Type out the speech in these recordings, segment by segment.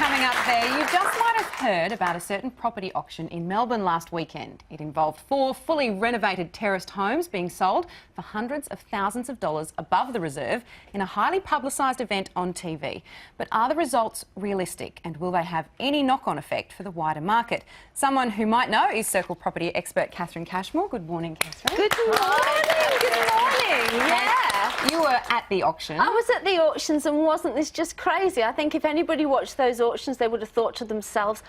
coming up there. You just might have heard about a certain property auction in Melbourne last weekend. It involved 4 fully renovated terraced homes being sold for hundreds of thousands of dollars above the reserve in a highly publicised event on TV. But are the results realistic, and will they have any knock-on effect for the wider market? Someone who might know is Circle property expert Cashmore. Good morning, Catherine. Good morning. Good morning. Yeah. You were at the auction. I was at the auctions, and wasn't this just crazy? I think if anybody watched those auctions, they would have thought to themselves,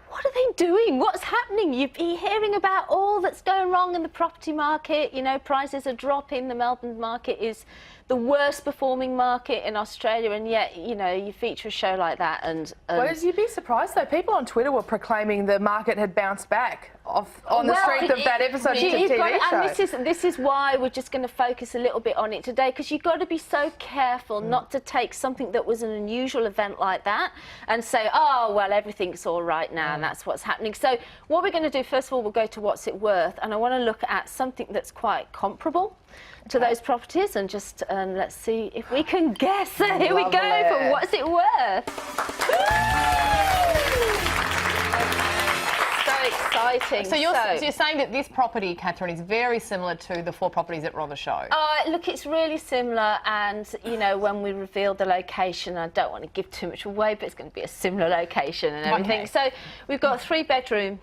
what are they doing? What's happening? You'd be hearing about all that's going wrong in the property market. You know, prices are dropping. The Melbourne market is the worst performing market in Australia, and yet, you know, you feature a show like that and Well, you'd be surprised though. People on Twitter were proclaiming the market had bounced back on the strength of that episode of the TV show. And this is why we're just going to focus a little bit on it today, because you've got to be so careful not to take something that was an unusual event like that and say, oh, well, everything's all right now and that's what's happening. So what we're going to do, first of all, we'll go to what's it worth, and I want to look at something that's quite comparable to those properties, and just let's see if we can guess. Here we go for what's it worth. So exciting. So you're saying that this property, Catherine, is very similar to the 4 properties that were on the show? Look, it's really similar, and, you know, when we reveal the location, I don't want to give too much away, but it's going to be a similar location and everything. Okay. So we've got a 3-bedroom,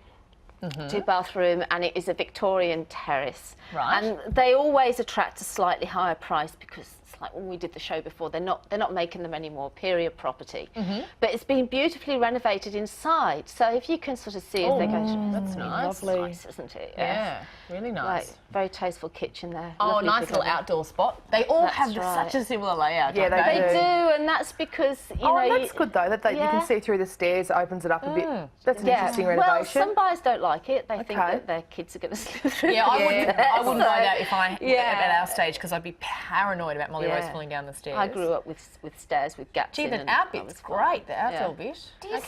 2-bathroom, and it is a Victorian terrace. Right. And they always attract a slightly higher price because it's like when we did the show before, they're not making them anymore, period property. But it's been beautifully renovated inside. So if you can sort of see as they go, that's nice. Lovely. Nice, isn't it? Yeah, really nice. Like, very tasteful kitchen there. Oh, Lovely nice big little living. outdoor spot. They all That's have right. such a similar layout. Yeah, don't They do, and that's because, you know... Oh, that's good though, that you can see through the stairs, opens it up a bit. That's an interesting renovation. Well, some buyers don't like it. They think that their kids are going to slip through. Yeah, I wouldn't buy that if I at our stage, because I'd be paranoid about Molly Rose falling down the stairs. I grew up with stairs with gaps Gee, in. the out bit's great, the outdoor bit. Okay. It is.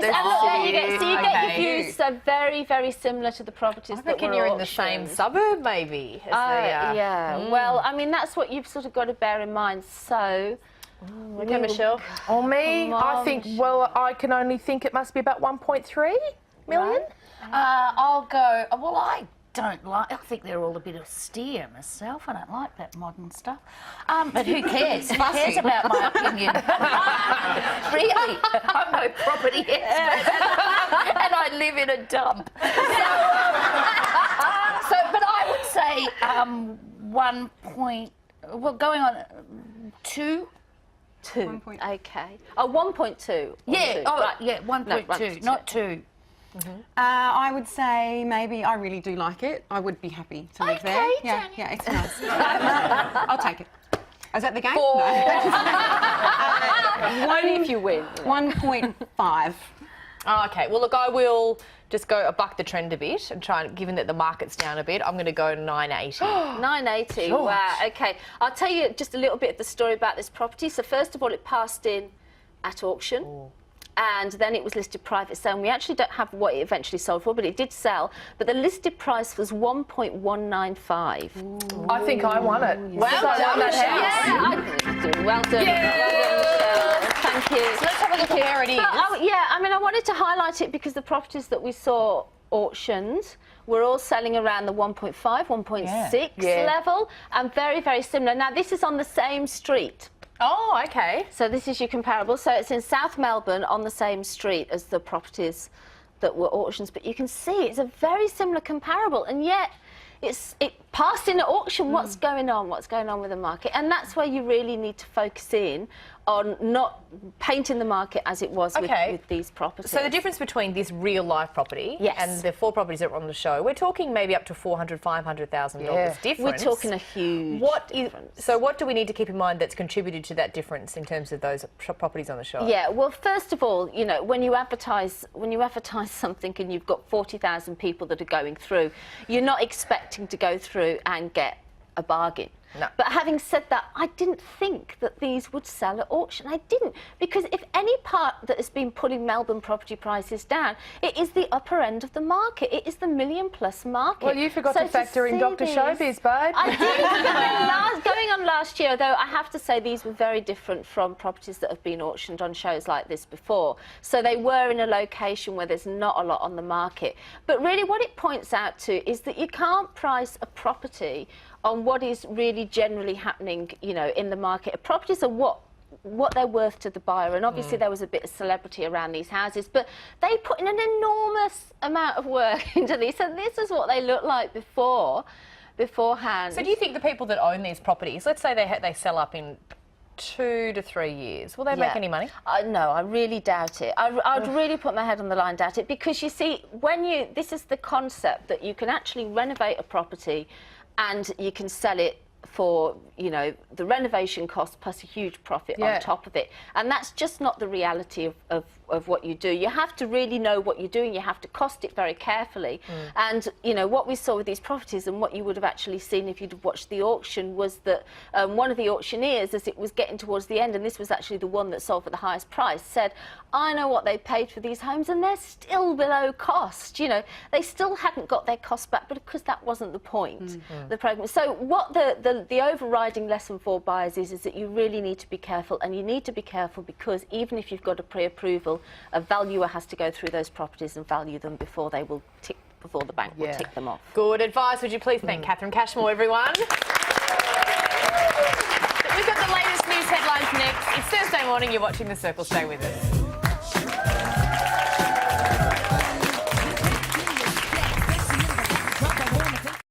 And look, there you go. So you get your views. So very, very similar to the properties that were you're in the same suburb, maybe. Yeah. Well, I mean, that's what you've sort of got to bear in mind. So. Okay, Michelle. Oh, me? I think, well, I can only think it must be about 1.3 million. I'll go. Well, I think they're all a bit austere myself. I don't like that modern stuff. But who cares? Who cares about my opinion? Really, I'm no property expert, and I live in a dump. But I would say 1 point. Well, going on 2. 2. Okay. Oh, 1.2. Yeah. Oh, right. yeah. 1.2, not 2. I would say maybe I really do like it. I would be happy to live there. Yeah, it's nice. I'll take it. Is that the game? 4. No. Only if you win. 1.5. Oh, okay. Well, look, I will just go buck the trend a bit and try and, given that the market's down a bit, I'm going to go 980. 980. Wow. Okay. I'll tell you just a little bit of the story about this property. So first of all, it passed in at auction. And then it was listed private sale. And we actually don't have what it eventually sold for, but it did sell. But the listed price was 1.195. I think I won it. Well done, Michelle. Well done. Michelle. Thank you. So let's have a look at where it is. I mean, I wanted to highlight it because the properties that we saw auctioned were all selling around the 1.5, 1.6 level, and very, very similar. Now, this is on the same street. Oh, okay. So this is your comparable. So it's in South Melbourne on the same street as the properties that were auctions. But you can see it's a very similar comparable, and yet it passed in at auction. What's going on? What's going on with the market? And that's where you really need to focus in on not painting the market as it was with these properties. So the difference between this real life property and the 4 properties that were on the show, we're talking maybe up to $400,000, $500,000 difference. We're talking a huge difference. So what do we need to keep in mind that's contributed to that difference in terms of those properties on the show? Yeah, well, first of all, you know, when you advertise something and you've got 40,000 people that are going through, you're not expecting to go through and get a bargain. No. But having said that, I didn't think that these would sell at auction. I didn't, because if any part that has been putting Melbourne property prices down, it is the upper end of the market. It is the million-plus market. Well, you forgot to factor in Dr. Showbiz, babe. I did. Going on last year, though, I have to say these were very different from properties that have been auctioned on shows like this before. So they were in a location where there's not a lot on the market. But really what it points out to is that you can't price a property on what is really generally happening, you know, in the market. Properties are what they're worth to the buyer, and obviously there was a bit of celebrity around these houses, but they put in an enormous amount of work into these, and this is what they looked like beforehand. So do you think the people that own these properties, let's say they sell up in 2 to 3 years, will they make any money? No, I really doubt it. I'd really put my head on the line, doubt it, because you see, this is the concept that you can actually renovate a property and you can sell it for, you know, the renovation cost plus a huge profit on top of it. And that's just not the reality of what you do. You have to really know what you're doing. You have to cost it very carefully. And, you know, what we saw with these properties and what you would have actually seen if you'd watched the auction was that one of the auctioneers, as it was getting towards the end, and this was actually the one that sold for the highest price, said, I know what they paid for these homes and they're still below cost. You know, they still hadn't got their cost back, but because that wasn't the point, the problem. So what the overriding lesson for buyers is that you really need to be careful, and you need to be careful because even if you've got a pre-approval, a valuer has to go through those properties and value them before the bank will tick them off. Good advice. Would you please thank Catherine Cashmore, everyone? We've got the latest news headlines next. It's Thursday morning. You're watching The Circle. Stay with us.